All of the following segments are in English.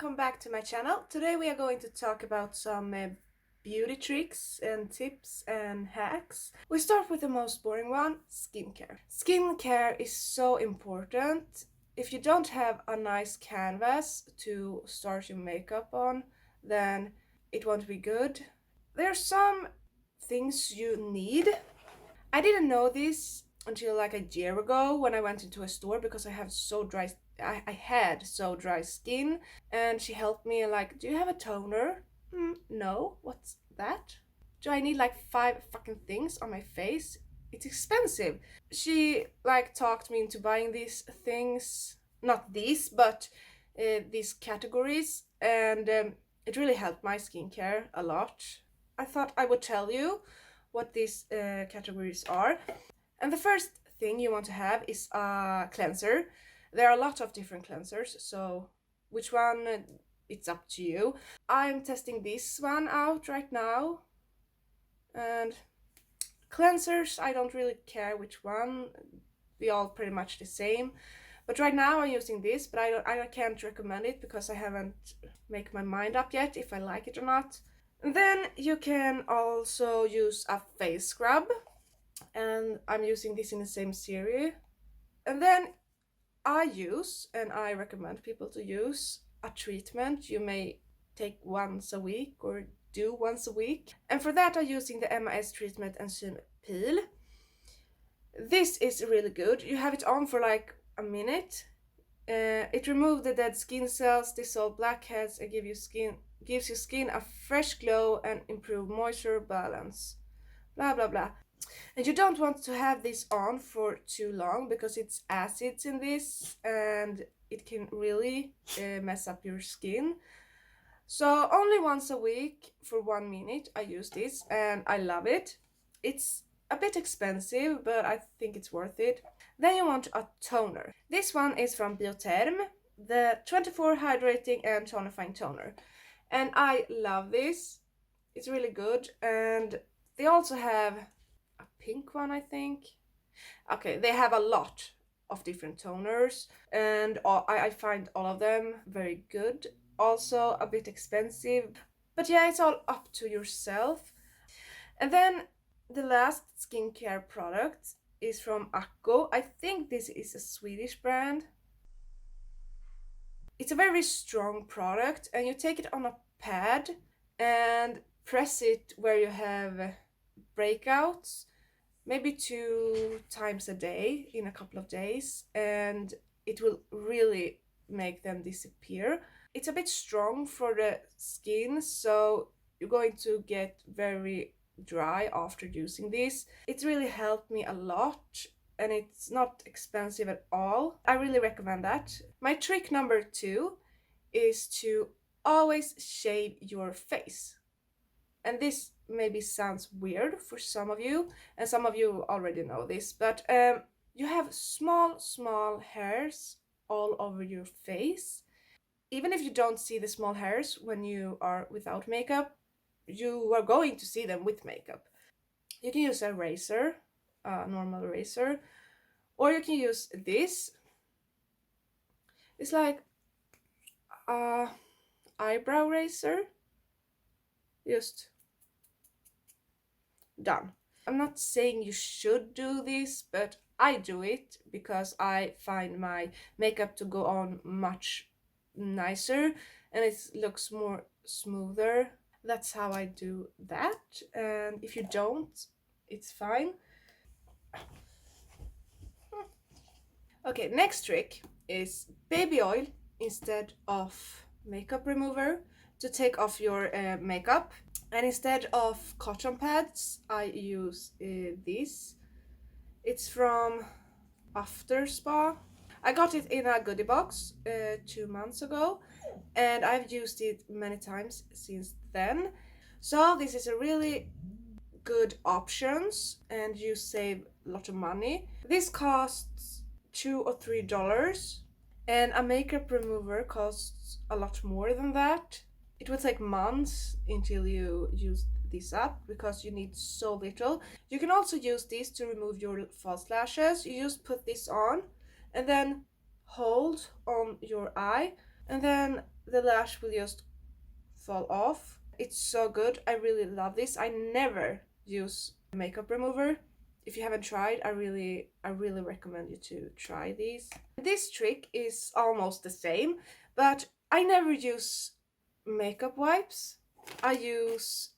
welcome back to my channel. Today we are going to talk about some beauty tricks and tips and hacks. We start with the most boring one, skincare. Skincare is so important. If you don't have a nice canvas to start your makeup on, then it won't be good. There are some things you need. I didn't know this until like a year ago when I went into a store because I had so dry skin, and she helped me like, do you have a toner? No. What's that? Do I need like 5 fucking things on my face? It's expensive. She like talked me into buying these things, not these, but these categories, and it really helped my skincare a lot. I thought I would tell you what these categories are. And the first thing you want to have is a cleanser. There are a lot of different cleansers, so which one, it's up to you. I'm testing this one out right now. And cleansers, I don't really care which one. They all pretty much the same. But right now I'm using this, but I can't recommend it because I haven't made my mind up yet if I like it or not. And then you can also use a face scrub, and I'm using this in the same series. And then I use, and I recommend people to use, a treatment you may take once a week or do once a week. And for that I'm using the MIS treatment enzyme peel. This is really good. You have it on for like a minute. It removes the dead skin cells, dissolve blackheads, and gives your skin a fresh glow and improve moisture balance. Blah blah blah. And you don't want to have this on for too long because it's acids in this and it can really mess up your skin. So only once a week for 1 minute I use this and I love it. It's a bit expensive, but I think it's worth it. Then you want a toner. This one is from Bioterm, the 24 hydrating and tonifying toner. And I love this. It's really good. And they also have a pink one, I think. Okay, they have a lot of different toners, and I find all of them very good. Also a bit expensive, but yeah, it's all up to yourself. And then the last skincare product is from Acca. I think this is a Swedish brand. It's a very strong product, and you take it on a pad and press it where you have breakouts, maybe 2 times a day in a couple of days, and it will really make them disappear. It's a bit strong for the skin, so you're going to get very dry after using this. It really helped me a lot, and it's not expensive at all. I really recommend that. My trick number 2 is to always shave your face. And this maybe sounds weird for some of you, and some of you already know this, but you have small hairs all over your face. Even if you don't see the small hairs when you are without makeup, you are going to see them with makeup. You can use a razor, a normal razor, or you can use this. It's like a eyebrow razor. Just done. I'm not saying you should do this, but I do it because I find my makeup to go on much nicer and it looks more smoother. That's how I do that, and if you don't, it's fine. Okay, next trick is baby oil instead of makeup remover to take off your makeup. And instead of cotton pads, I use this. It's from Afterspa. I got it in a Goodiebox 2 months ago, and I've used it many times since then. So this is a really good options, and you save a lot of money. This costs $2 or $3, and a makeup remover costs a lot more than that. It will take months until you use this up because you need so little. You can also use this to remove your false lashes. You just put this on and then hold on your eye, and then the lash will just fall off. It's so good. I really love this. I never use makeup remover. If you haven't tried, I really recommend you to try these. This trick is almost the same, but I never use makeup wipes. I use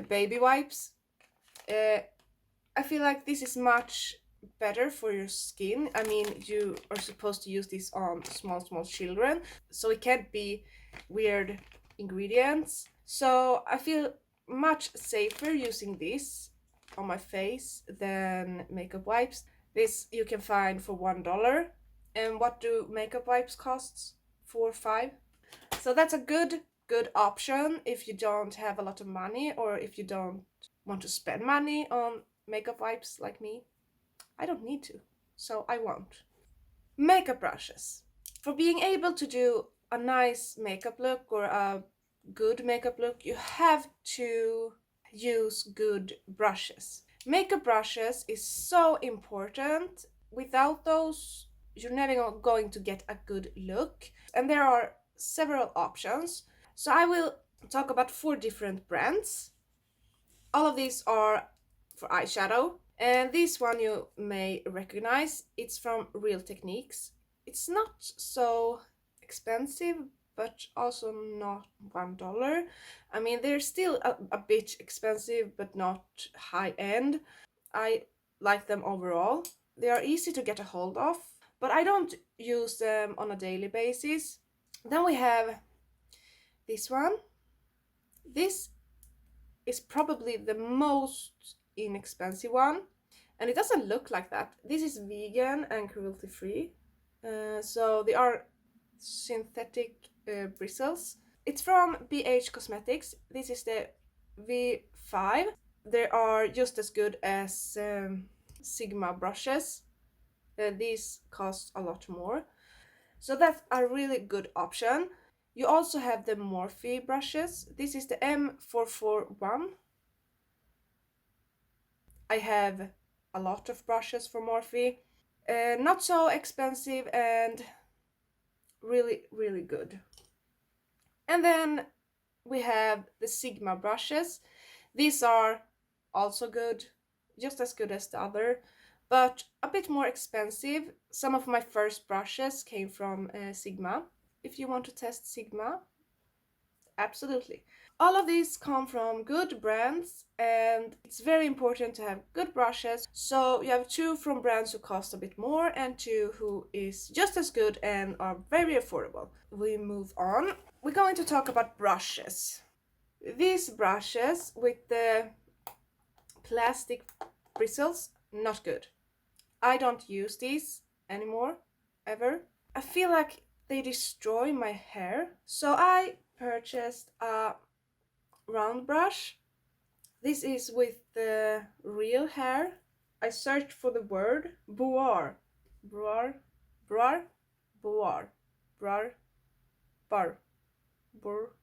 baby wipes. I feel like this is much better for your skin. I mean, you are supposed to use this on small children, so it can't be weird ingredients. So I feel much safer using this on my face than makeup wipes. This you can find for $1. And what do makeup wipes cost? 4 or 5. So that's a good option if you don't have a lot of money, or if you don't want to spend money on makeup wipes like me. I don't need to, so I won't. Makeup brushes. For being able to do a nice makeup look or a good makeup look, you have to use good brushes. Makeup brushes is so important. Without those, you're never going to get a good look. And there are several options. So I will talk about 4 different brands. All of these are for eyeshadow. And this one you may recognize. It's from Real Techniques. It's not so expensive, but also not $1. I mean, they're still a bit expensive, but not high end. I like them overall. They are easy to get a hold of, but I don't use them on a daily basis. Then we have this one. This is probably the most inexpensive one, and it doesn't look like that. This is vegan and cruelty free, so they are synthetic bristles. It's from BH Cosmetics. This is the V5. They are just as good as Sigma brushes. These cost a lot more, so that's a really good option. You also have the Morphe brushes. This is the M441. I have a lot of brushes for Morphe. Not so expensive and really good. And then we have the Sigma brushes. These are also good, just as good as the other, but a bit more expensive. Some of my first brushes came from Sigma. If you want to test Sigma, absolutely. All of these come from good brands, and it's very important to have good brushes. So you have 2 from brands who cost a bit more and 2 who is just as good and are very affordable. We move on. We're going to talk about brushes. These brushes with the plastic bristles, not good. I don't use these anymore, ever. I feel like they destroy my hair. So I purchased a round brush. This is with the real hair. I searched for the word boar. Boar. Boar. Boar. Boar. Bar. Boar.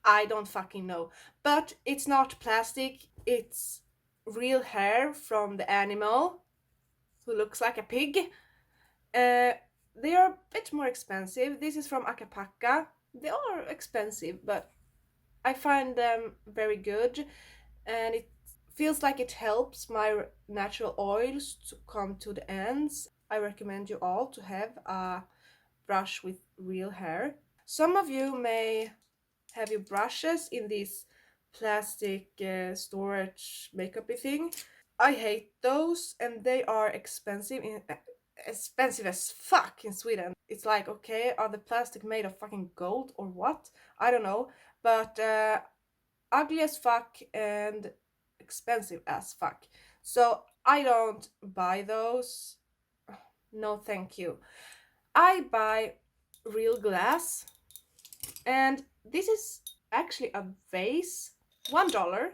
I don't fucking know. But it's not plastic. It's real hair from the animal who looks like a pig. They are a bit more expensive. This is from Acca. They are expensive, but I find them very good, and it feels like it helps my natural oils to come to the ends. I recommend you all to have a brush with real hair. Some of you may have your brushes in this plastic storage makeupy thing. I hate those, and they are expensive expensive as fuck in Sweden. It's like, okay, are the plastic made of fucking gold or what? I don't know, but ugly as fuck and expensive as fuck. So I don't buy those. No, thank you. I buy real glass, and this is actually a vase, $1,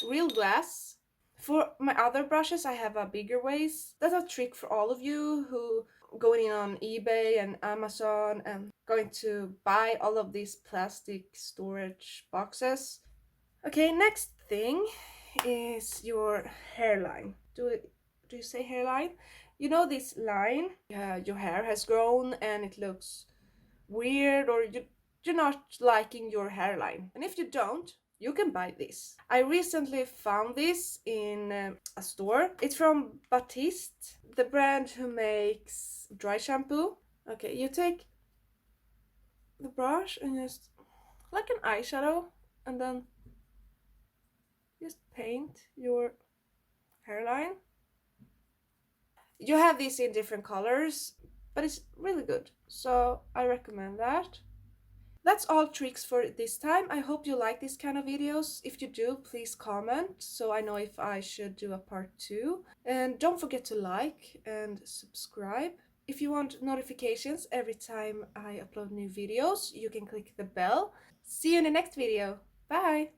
real glass. For my other brushes, I have a bigger vase. That's a trick for all of you who going in on eBay and Amazon and going to buy all of these plastic storage boxes. Okay, next thing is your hairline. Do you say hairline? You know this line? Your hair has grown and it looks weird or you're not liking your hairline. And if you don't, you can buy this. I recently found this in a store. It's from Batiste, the brand who makes dry shampoo. Okay, you take the brush and just like an eyeshadow, and then just paint your hairline. You have these in different colors, but it's really good, so I recommend that. That's all tricks for this time. I hope you like these kind of videos. If you do, please comment so I know if I should do a part 2. And don't forget to like and subscribe. If you want notifications every time I upload new videos, you can click the bell. See you in the next video. Bye!